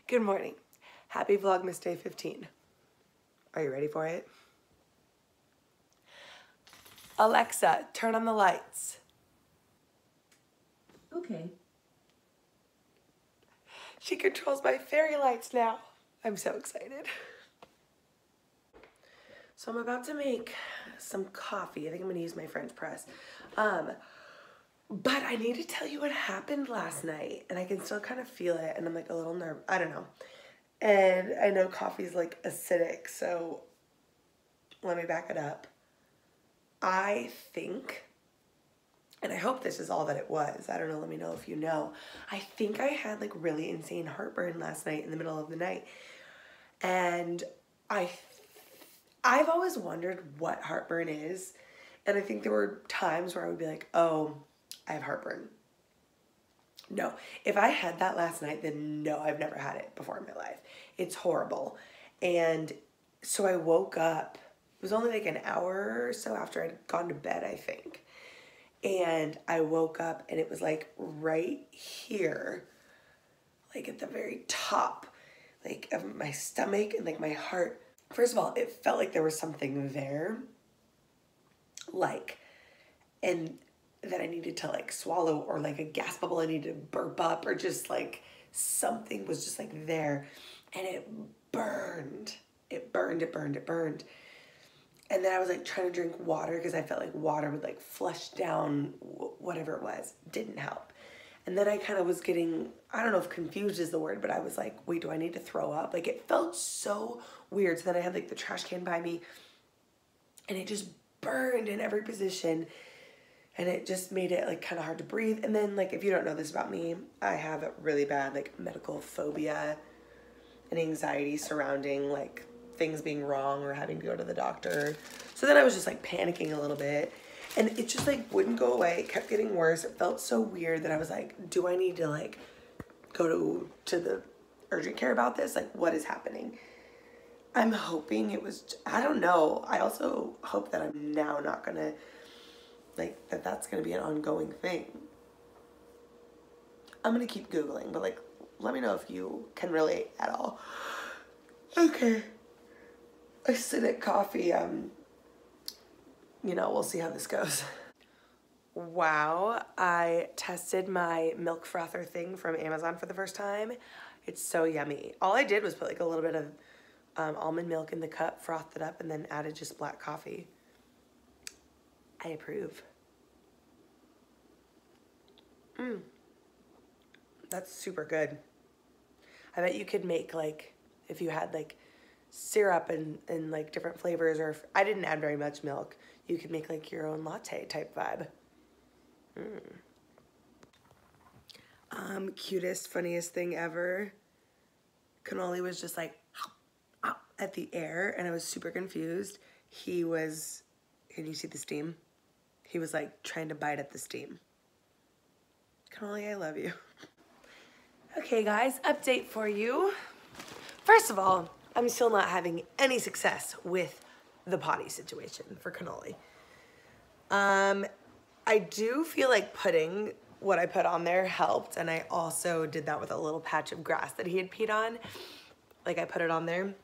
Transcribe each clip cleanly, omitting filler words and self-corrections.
Good morning. Happy Vlogmas Day 15. Are you ready for it? Alexa, turn on the lights. Okay. She controls my fairy lights now. I'm so excited. So I'm about to make some coffee. I think I'm gonna use my French press. But I need to tell you what happened last night, and I can still kind of feel it, and I'm like a little nervous. I don't know. And I know coffee's like acidic, so let me back it up. I think, and I hope this is all that it was. I don't know, let me know if you know. I think I had like really insane heartburn last night in the middle of the night. And I've always wondered what heartburn is. And I think there were times where I would be like, oh, I have heartburn. No, if I had that last night, then no, I've never had it before in my life. It's horrible. And so I woke up, it was only like an hour or so after I'd gone to bed, I think. And I woke up and it was like right here, like at the very top, like of my stomach and like my heart. First of all, it felt like there was something there, like, and that I needed to like swallow, or like a gas bubble I needed to burp up, or just like something was just like there, and it burned. It burned. And then I was like trying to drink water because I felt like water would like flush down whatever it was. Didn't help. And then I kind of was getting, I don't know if confused is the word, but I was like, wait, do I need to throw up? Like it felt so weird. So then I had like the trash can by me, and it just burned in every position. And it just made it like kind of hard to breathe. And then like, if you don't know this about me, I have a really bad like medical phobia and anxiety surrounding like things being wrong or having to go to the doctor. So then I was just like panicking a little bit, and it just like wouldn't go away. It kept getting worse. It felt so weird that I was like, do I need to like go to the urgent care about this? Like, what is happening? I'm hoping it was, I don't know. I also hope that I'm now not gonna, like, that's gonna be an ongoing thing. I'm gonna keep Googling, but like, let me know if you can relate at all. Okay. Acidic coffee, you know, we'll see how this goes. Wow, I tested my milk frother thing from Amazon for the first time. It's so yummy. All I did was put like a little bit of almond milk in the cup, frothed it up, and then added just black coffee. I approve. That's super good. I bet you could make like, if you had like syrup and like different flavors, or if I didn't add very much milk, you could make like your own latte type vibe. Cutest, funniest thing ever. Cannoli was just like at the air, and I was super confused. He was, can you see the steam? He was like trying to bite at the steam. Cannoli, I love you. Okay guys, update for you. First of all, I'm still not having any success with the potty situation for Cannoli. I do feel like putting what I put on there helped, and I also did that with a little patch of grass that he had peed on. Like I put it on there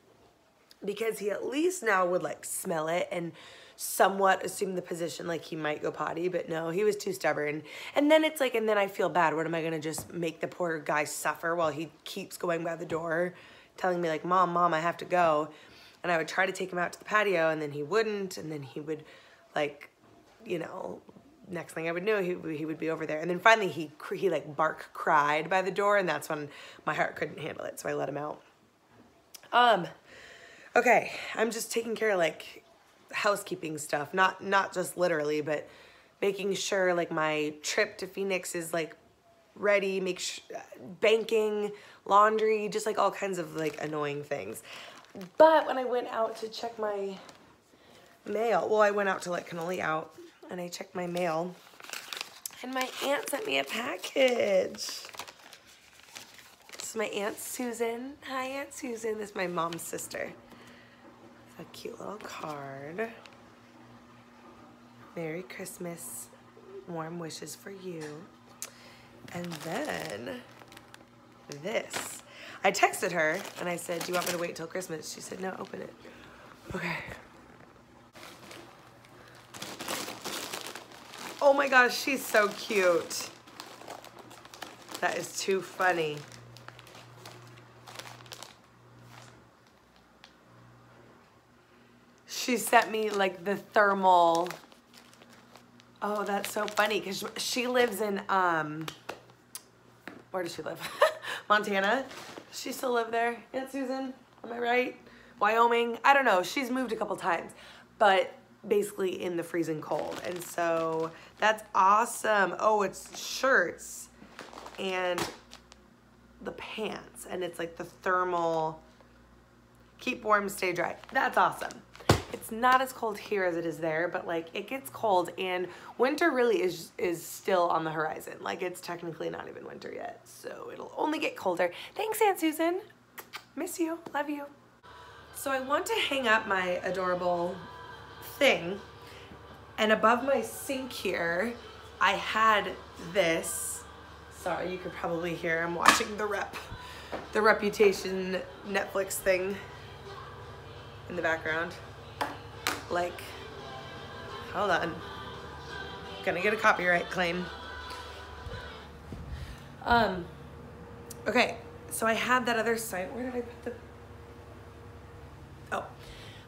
because he at least now would like smell it and somewhat assume the position like he might go potty, but no, he was too stubborn. And then it's like, and then I feel bad. What am I gonna just make the poor guy suffer while he keeps going by the door telling me like, mom, I have to go. And I would try to take him out to the patio, and then he wouldn't, and then he would like, you know, next thing I would know, he would be over there. And then finally he like bark cried by the door, and that's when my heart couldn't handle it, so I let him out. Okay, I'm just taking care of like housekeeping stuff, not just literally, but making sure like my trip to Phoenix is like ready, banking, laundry, just like all kinds of like annoying things. But when I went out to check my mail, well, I went out to let Cannoli out, and I checked my mail, and my aunt sent me a package. This is my Aunt Susan. Hi, Aunt Susan. This is my mom's sister. A cute little card. Merry Christmas. Warm wishes for you. And then this. I texted her and I said, do you want me to wait till Christmas? She said, no, open it. Okay. Oh my gosh, she's so cute. That is too funny. She sent me like the thermal. Oh, that's so funny because she lives in, where does she live? Montana? Does she still live there? Aunt Susan, am I right? Wyoming? I don't know. She's moved a couple times, but basically in the freezing cold. And so that's awesome. Oh, it's shirts and the pants. And it's like the thermal, keep warm, stay dry. That's awesome. It's not as cold here as it is there, but like it gets cold and winter really is still on the horizon. Like it's technically not even winter yet. So it'll only get colder. Thanks, Aunt Susan. Miss you, love you. So I want to hang up my adorable thing, and above my sink here, I had this. Sorry, you could probably hear I'm watching the Reputation Netflix thing in the background. Like, hold on. Gonna get a copyright claim. Okay, so I had that other sign. Where did I put the... Oh,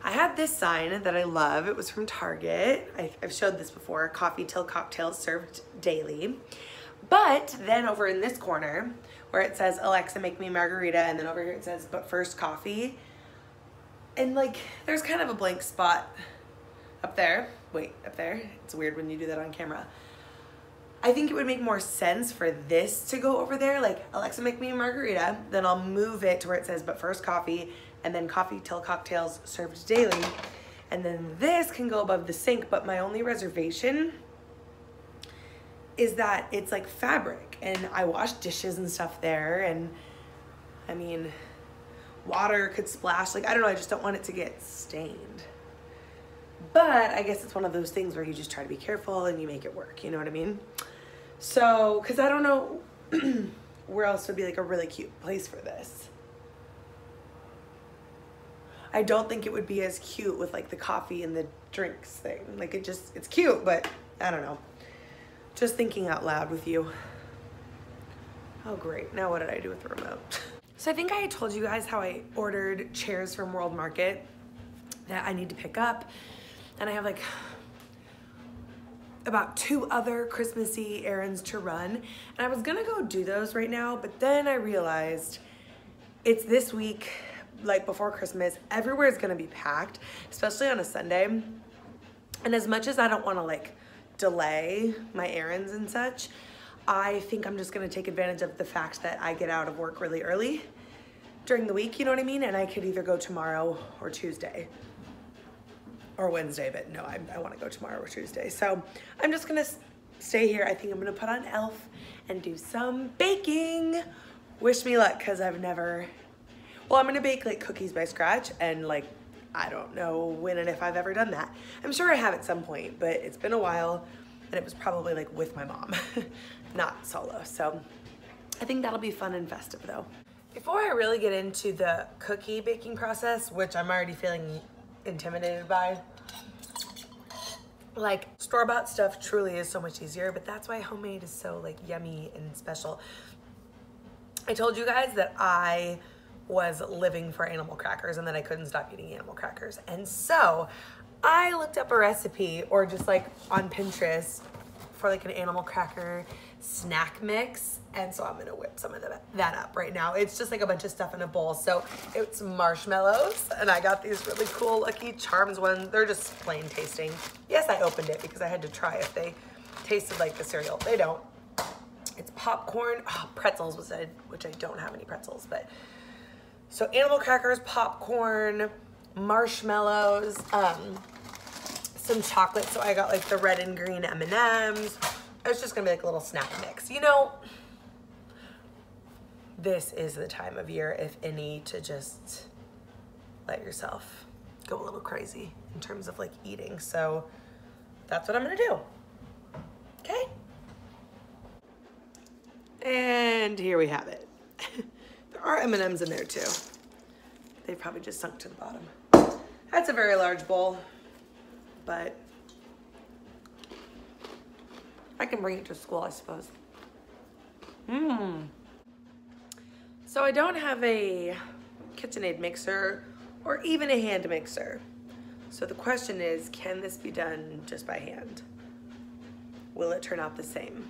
I had this sign that I love. It was from Target. I've showed this before. Coffee till cocktails served daily. But then over in this corner where it says, Alexa, make me margarita, and then over here it says, but first coffee. And like, there's kind of a blank spot up there. Wait, up there? It's weird when you do that on camera. I think it would make more sense for this to go over there. Like, Alexa, make me a margarita. Then I'll move it to where it says, but first coffee, and then coffee till cocktails served daily. And then this can go above the sink, but my only reservation is that it's like fabric, and I wash dishes and stuff there, and I mean, water could splash. Like, I don't know, I just don't want it to get stained. But I guess it's one of those things where you just try to be careful and you make it work, you know what I mean? So, because I don't know where else would be like a really cute place for this. I don't think it would be as cute with like the coffee and the drinks thing. Like it's cute, but I don't know. Just thinking out loud with you. Oh great, now what did I do with the remote? So I think I told you guys how I ordered chairs from World Market that I need to pick up. And I have like about 2 other Christmassy errands to run. And I was gonna go do those right now, but then I realized it's this week, like before Christmas, everywhere is gonna be packed, especially on a Sunday. And as much as I don't wanna like delay my errands and such, I think I'm just gonna take advantage of the fact that I get out of work really early during the week, you know what I mean? And I could either go tomorrow or Tuesday or Wednesday, but no, I wanna go tomorrow or Tuesday. So I'm just gonna stay here. I think I'm gonna put on Elf and do some baking. Wish me luck, cause I've never, well, I'm gonna bake like cookies by scratch, and like, I don't know when and if I've ever done that. I'm sure I have at some point, but it's been a while, and it was probably like with my mom, not solo. So I think that'll be fun and festive though. Before I really get into the cookie baking process, which I'm already feeling intimidated by, like store-bought stuff truly is so much easier, but that's why homemade is so like yummy and special. I told you guys that I was living for animal crackers and that I couldn't stop eating animal crackers. And so I looked up a recipe, or just like on Pinterest, for like an animal cracker snack mix. And so I'm gonna whip some of that up right now. It's just like a bunch of stuff in a bowl. So it's marshmallows, and I got these really cool Lucky Charms ones. They're just plain tasting. Yes, I opened it because I had to try if they tasted like the cereal. They don't. It's popcorn, pretzels was said, which I don't have any pretzels, but so animal crackers, popcorn, marshmallows, some chocolate. So I got like the red and green M&Ms. It's just gonna be like a little snack mix. You know, this is the time of year, if any, to just let yourself go a little crazy in terms of like eating. So that's what I'm gonna do, okay? And here we have it. There are M&Ms in there too. They probably just sunk to the bottom. That's a very large bowl, but I can bring it to school, I suppose. So I don't have a KitchenAid mixer or even a hand mixer. So the question is, can this be done just by hand? Will it turn out the same?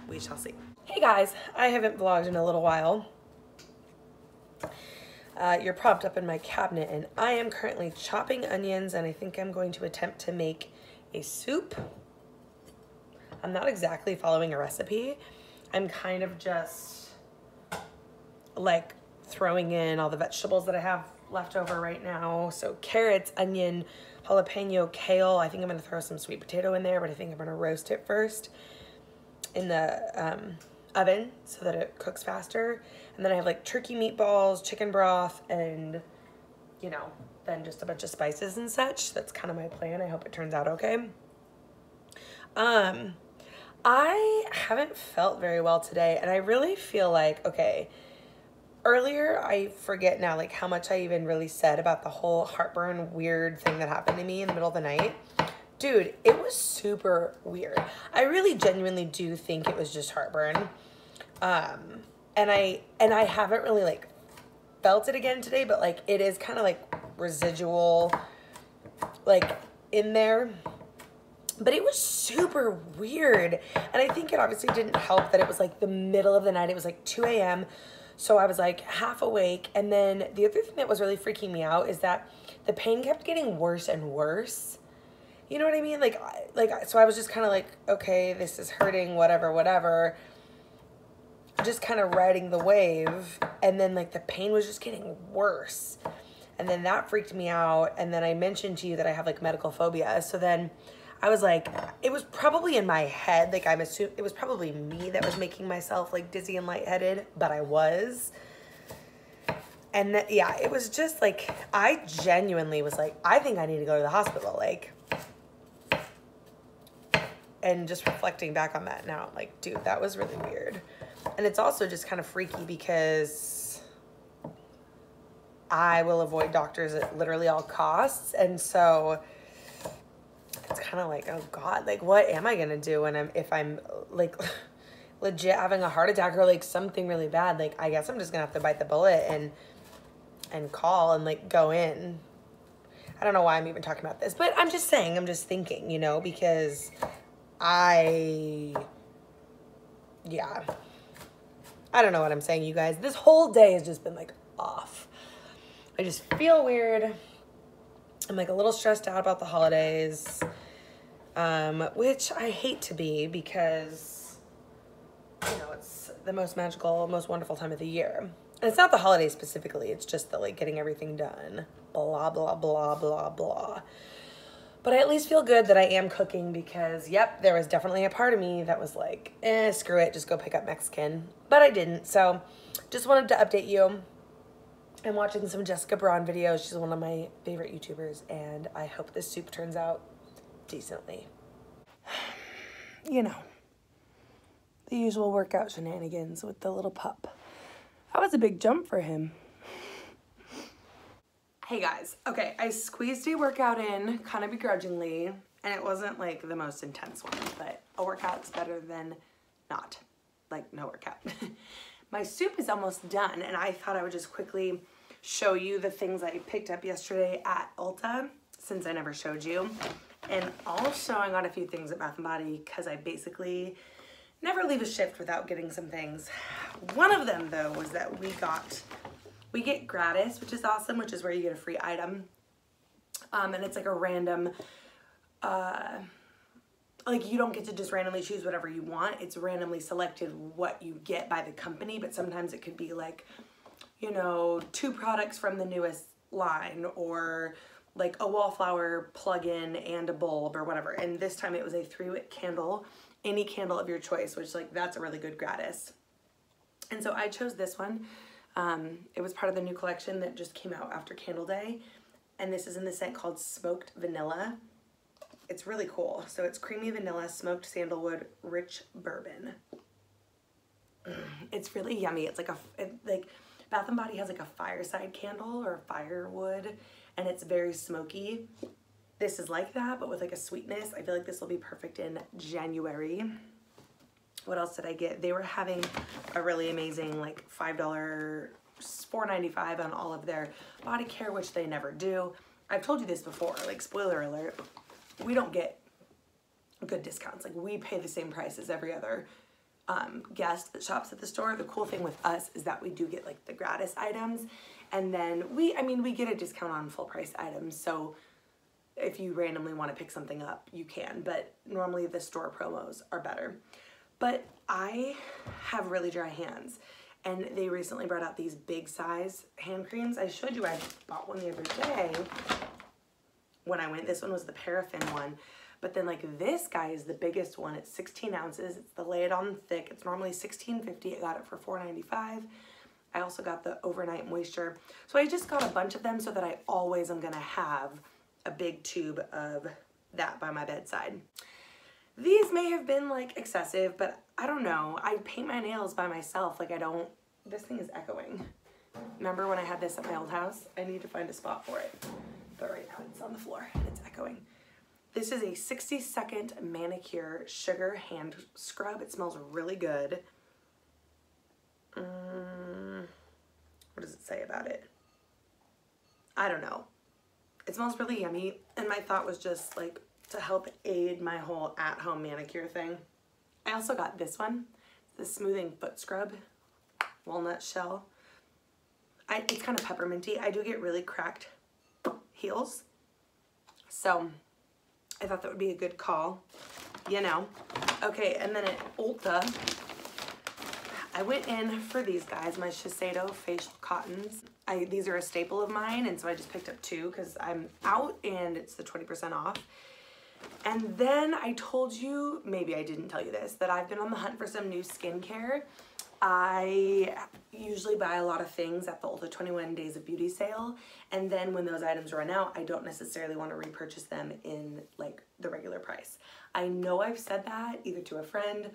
We shall see. Hey guys, I haven't vlogged in a little while. You're propped up in my cabinet and I am currently chopping onions, and I think I'm going to attempt to make a soup. I'm not exactly following a recipe. I'm kind of just like throwing in all the vegetables that I have left over right now. So carrots, onion, jalapeno, kale. I think I'm gonna throw some sweet potato in there, but I think I'm gonna roast it first in the oven so that it cooks faster. And then I have like turkey meatballs, chicken broth, and you know, then just a bunch of spices and such. That's kind of my plan. I hope it turns out okay. I haven't felt very well today, and I really feel like, okay, earlier, I forget now like how much I even really said about the whole heartburn weird thing that happened to me in the middle of the night. Dude, it was super weird. I really genuinely do think it was just heartburn. And I haven't really like felt it again today, but like it is kind of like residual like in there. But it was super weird. And I think it obviously didn't help that it was like the middle of the night. It was like 2 a.m. So I was like half awake. And then the other thing that was really freaking me out is that the pain kept getting worse and worse. You know what I mean? So I was just kind of like, okay, this is hurting, whatever. Just kind of riding the wave. And then like the pain was just getting worse. And then that freaked me out. And then I mentioned to you that I have like medical phobia. So then I was like, it was probably in my head. Like I'm assuming it was probably me that was making myself like dizzy and lightheaded, but I was. And that, yeah, it was just like, I genuinely was like, I think I need to go to the hospital. Like, and just reflecting back on that now, like, dude, that was really weird. And it's also just kind of freaky because I will avoid doctors at literally all costs. And so it's kind of like, oh God, like what am I going to do if I'm like legit having a heart attack or like something really bad? Like, I guess I'm just gonna have to bite the bullet and call and like go in. I don't know why I'm even talking about this, but I'm just saying, I'm just thinking, you know, because I don't know what I'm saying, you guys. This whole day has just been like off. I just feel weird. I'm like a little stressed out about the holidays, which I hate to be because, you know, it's the most magical, most wonderful time of the year. And it's not the holidays specifically. It's just the like getting everything done. Blah, blah, blah, blah, blah. But I at least feel good that I am cooking because, yep, there was definitely a part of me that was like, screw it, just go pick up Mexican. But I didn't. So just wanted to update you. I'm watching some Jessica Braun videos. She's one of my favorite YouTubers, and I hope this soup turns out decently. You know, the usual workout shenanigans with the little pup. That was a big jump for him. Hey guys, okay, I squeezed a workout in kind of begrudgingly, and it wasn't like the most intense one, but a workout's better than not, like no workout. My soup is almost done, and I thought I would just quickly show you the things I picked up yesterday at Ulta, since I never showed you. And also I got a few things at Bath & Body because I basically never leave a shift without getting some things. One of them though was that we get gratis, which is awesome, which is where you get a free item. And it's like a random, like you don't get to just randomly choose whatever you want. It's randomly selected what you get by the company, but sometimes it could be like, you know, 2 products from the newest line, or like a wallflower plug-in and a bulb or whatever. And this time it was a 3-wick candle, any candle of your choice, which like that's a really good gratis. And so I chose this one. It was part of the new collection that just came out after Candle Day. And this is in the scent called Smoked Vanilla. It's really cool. So it's creamy vanilla, smoked sandalwood, rich bourbon. It's really yummy. It's like Bath & Body has like a fireside candle or firewood, and it's very smoky. This is like that, but with like a sweetness. I feel like this will be perfect in January. What else did I get? They were having a really amazing like $5, $4.95 on all of their body care, which they never do. I've told you this before, like spoiler alert, we don't get good discounts. Like we pay the same price as every other guest that shops at the store. The cool thing with us is that we do get like the gratis items, and then we get a discount on full price items. So if you randomly want to pick something up, you can, but normally the store promos are better. But I have really dry hands, and they recently brought out these big size hand creams. I showed you I bought one the other day when I went. This one was the paraffin one. But then like this guy is the biggest one. It's 16 ounces. It's the Lay It On Thick. It's normally $16.50. I got it for $4.95. I also got the Overnight Moisture. So I just got a bunch of them so that I always am gonna have a big tube of that by my bedside. These may have been like excessive, but I don't know. I paint my nails by myself. Like I don't, this thing is echoing. Remember when I had this at my old house? I need to find a spot for it. But right now it's on the floor and it's echoing. This is a 60-second manicure sugar hand scrub. It smells really good. What does it say about it? I don't know. It smells really yummy, and my thought was just like to help aid my whole at-home manicure thing. I also got this one, the Smoothing Foot Scrub, walnut shell. It's kind of pepperminty. I do get really cracked heels, so I thought that would be a good call, you know. Okay, and then at Ulta, I went in for these guys, my Shiseido facial cottons. These are a staple of mine, and so I just picked up two because I'm out and it's the 20% off. And then I told you, maybe I didn't tell you this, that I've been on the hunt for some new skincare. I usually buy a lot of things at the Ulta 21 Days of Beauty sale, and then when those items run out, I don't necessarily want to repurchase them in like the regular price. I know I've said that either to a friend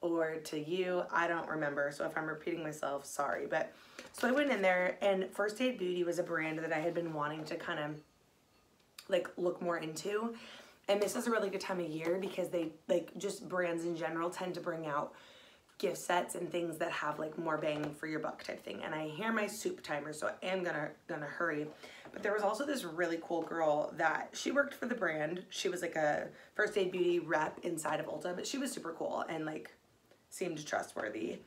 or to you, I don't remember, so if I'm repeating myself, sorry. But so I went in there, and First Aid Beauty was a brand that I had been wanting to kind of like look more into, and this is a really good time of year because they like just brands in general tend to bring out gift sets and things that have like more bang for your buck type thing. And I hear my soup timer, so I am gonna hurry. But there was also this really cool girl that she worked for the brand. She was like a First Aid Beauty rep inside of Ulta, but she was super cool and like seemed trustworthy.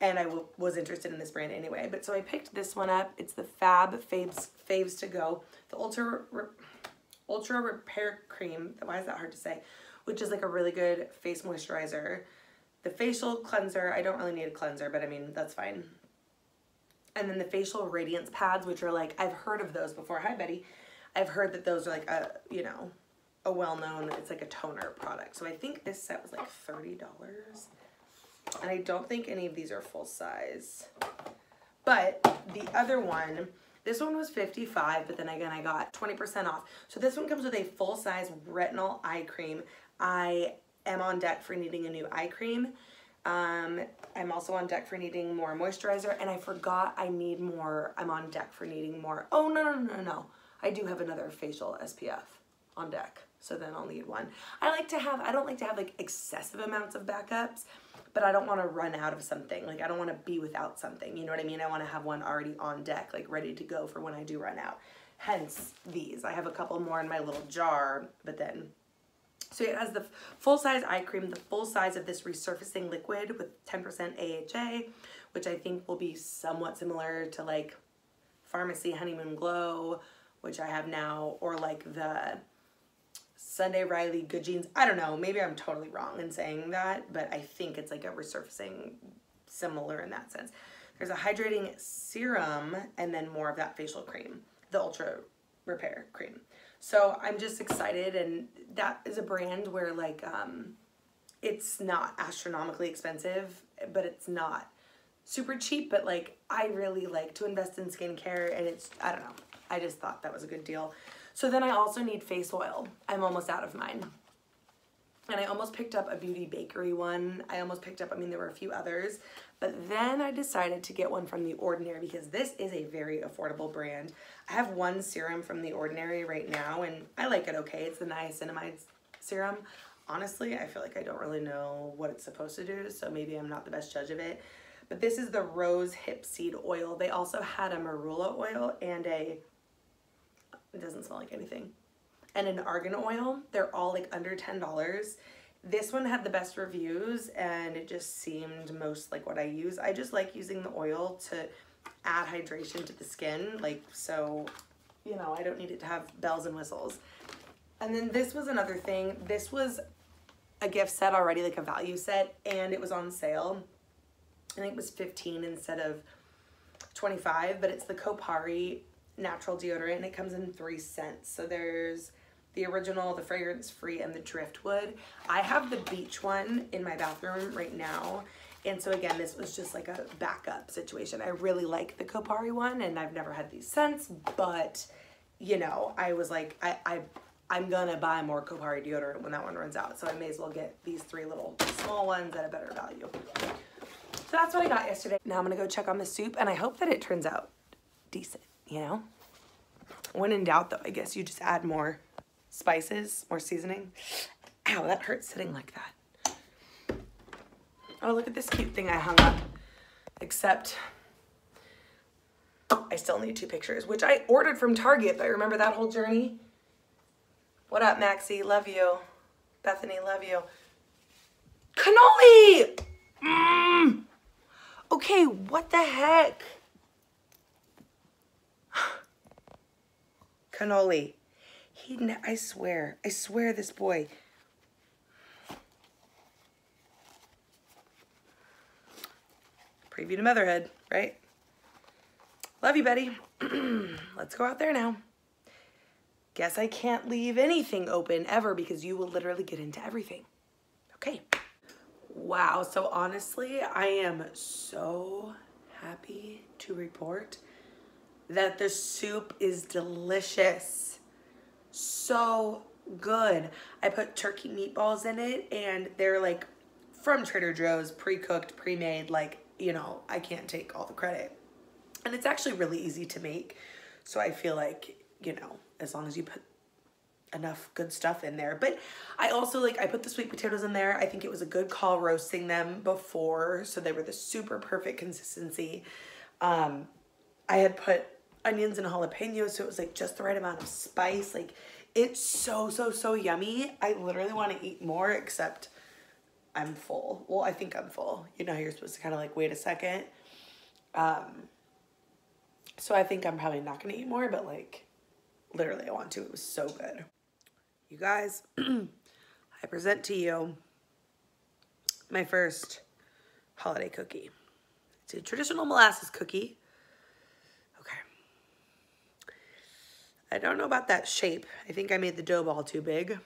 And I was interested in this brand anyway. But so I picked this one up. It's the Fab Faves to Go, the Ultra Repair Cream. Why is that hard to say? Which is like a really good face moisturizer. The facial cleanser, I don't really need a cleanser, but I mean, that's fine. And then the facial radiance pads, which are like, I've heard of those before. Hi, Betty. I've heard that those are like a, you know, a well-known, it's like a toner product. So I think this set was like $30. And I don't think any of these are full size. But the other one, this one was $55, but then again, I got 20% off. So this one comes with a full-size retinol eye cream. I am on deck for needing a new eye cream. I'm also on deck for needing more moisturizer, and I forgot I need more. I'm on deck for needing more. Oh, no. I do have another facial SPF on deck, so then I'll need one. I don't like to have like excessive amounts of backups, but I don't want to run out of something. Like I don't want to be without something, you know what I mean? I want to have one already on deck, like ready to go for when I do run out. Hence these. I have a couple more in my little jar, but then so it has the full-size eye cream, the full size of this resurfacing liquid with 10% AHA, which I think will be somewhat similar to like Pharmacy Honeymoon Glow, which I have now, or like the Sunday Riley Good Genes. I don't know, maybe I'm totally wrong in saying that, but I think it's like a resurfacing similar in that sense. There's a hydrating serum and then more of that facial cream, the Ultra Repair Cream. So I'm just excited, and that is a brand where like it's not astronomically expensive, but it's not super cheap, but like I really like to invest in skincare, and it's, I don't know, I just thought that was a good deal. So then I also need face oil. I'm almost out of mine. And I almost picked up a Beauty Bakery one. I almost picked up, I mean, there were a few others. But then I decided to get one from The Ordinary because this is a very affordable brand. I have one serum from The Ordinary right now, and I like it okay. It's the niacinamide serum. Honestly, I feel like I don't really know what it's supposed to do, so maybe I'm not the best judge of it. But this is the Rose Hip Seed Oil. They also had a Marula oil and it doesn't smell like anything, and an argan oil. They're all like under $10. This one had the best reviews, and it just seemed most like what I use. I just like using the oil to add hydration to the skin, like, so, you know, I don't need it to have bells and whistles. And then this was another thing. This was a gift set already, like a value set, and it was on sale. I think it was $15 instead of $25, but it's the Kopari natural deodorant, and it comes in 3 scents. So there's the original, the fragrance free, and the driftwood. I have the beach one in my bathroom right now, and so again, this was just like a backup situation. I really like the Kopari one, and I've never had these scents, but you know, I was like, I'm gonna buy more Kopari deodorant when that one runs out, so I may as well get these 3 little small ones at a better value. So that's what I got yesterday. Now I'm gonna go check on the soup, and I hope that it turns out decent, you know? When in doubt though, I guess you just add more spices, more seasoning. Ow, that hurts sitting like that. Oh, look at this cute thing I hung up. Except I still need 2 pictures, which I ordered from Target, but remember that whole journey? What up, Maxie? Love you. Bethany, love you. Cannoli! Okay, what the heck? Cannoli. I swear this boy. Preview to motherhood, right? Love you, buddy. Let's go out there now. Guess I can't leave anything open ever because you will literally get into everything. Okay. Wow, so honestly, I am so happy to report that the soup is delicious. So good. I put turkey meatballs in it, and they're like from Trader Joe's, pre-cooked, pre-made, like, you know, I can't take all the credit. And it's actually really easy to make. So I feel like, you know, as long as you put enough good stuff in there. But I also like, I put the sweet potatoes in there. I think it was a good call roasting them before, so they were the super perfect consistency. I had put onions and jalapenos, so it was like just the right amount of spice. Like, it's so yummy. I literally want to eat more, except I'm full. Well, I think I'm full. You know, you're supposed to kind of like wait a second. So I think I'm probably not gonna eat more, but like literally I want to. It was so good. You guys, I present to you my first holiday cookie. It's a traditional molasses cookie. Okay. I don't know about that shape. I think I made the dough ball too big.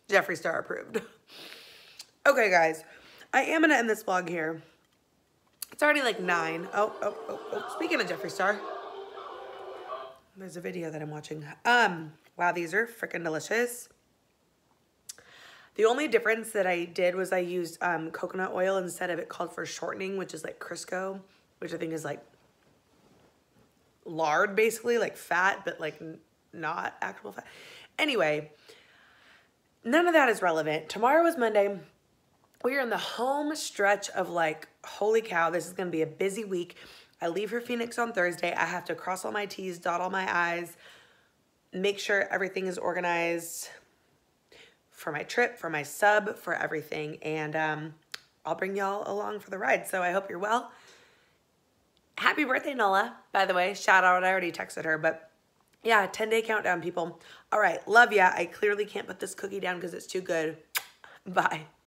Jeffree Star approved. Okay, guys, I am gonna end this vlog here. It's already like 9. Oh. Speaking of Jeffree Star, there's a video that I'm watching. Wow, these are freaking delicious. The only difference that I did was I used coconut oil instead of it called for shortening, which is like Crisco, which I think is like lard, basically, like fat, but like not actual fat. Anyway, none of that is relevant. Tomorrow is Monday. We are in the home stretch of like, holy cow, this is gonna be a busy week. I leave for Phoenix on Thursday. I have to cross all my T's, dot all my I's, make sure everything is organized for my trip, for my sub, for everything. And I'll bring y'all along for the ride. So I hope you're well. Happy birthday, Nola, by the way. Shout out, I already texted her, but yeah, 10-day countdown, people. All right, love ya. I clearly can't put this cookie down because it's too good. Bye.